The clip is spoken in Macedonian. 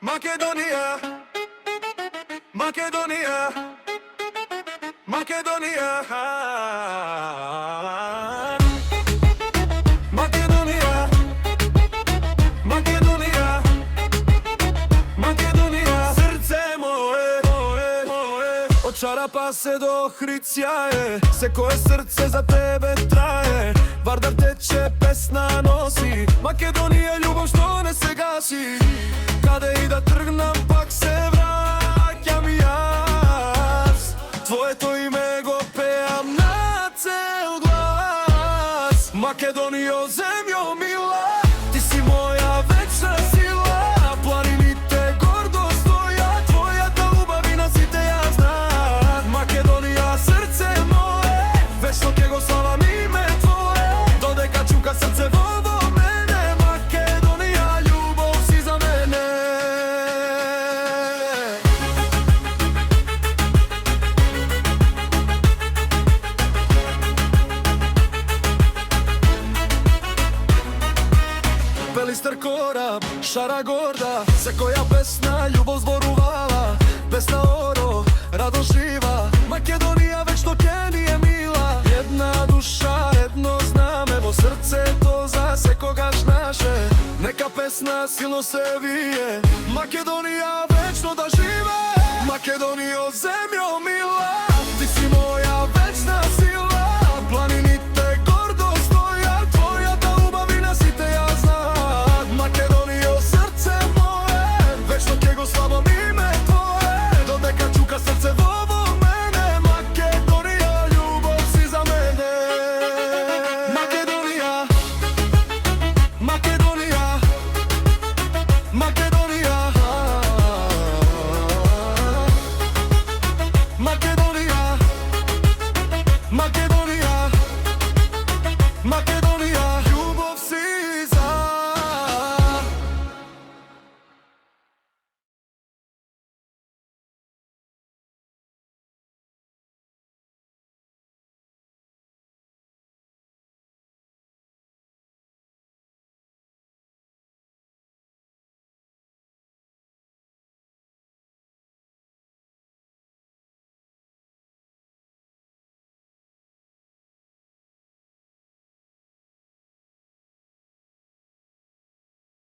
Македонија, Македонија, Македонија, Македонија, Македонија, Македонија, срце мое, од чарапа се до Хрицја е, секое срце за тебе трае, Вардар тече, песна носи, Македонија љубов што не се гаси. Каде и да тргнам, пак се враќам јас. Твоето име го пеам на цел глас. Македонијо, земјо мила, ти си моја вечна сила. Планините гордо стојат, твојата љубов и на сите ја знаат. Македонија, срце мое, вечно ќе го славам име твое, додека чука срце во мене. Македонија, љубов си за мене. Пелистер кораб, шара горда, секоја песна љубов зборувала. Песна оро, радост жива, Македонија вечно ќе ни е мила. Една душа, едно знаме во срцето за секогаш наше. Нека песна силно се вие, Македонија вечно да живе. Македонијо, земјо мила, ти си моја вечна сила. Планините гордо стојат, твојата љубов и на сите ја знаат. Македонијо, срце мое, вечно ќе го славам име твое, додека чука срце во мене. Македонија, љубов си за мене. Македонија, Македонија, Македонија, Македонија, Македонија, Македонија.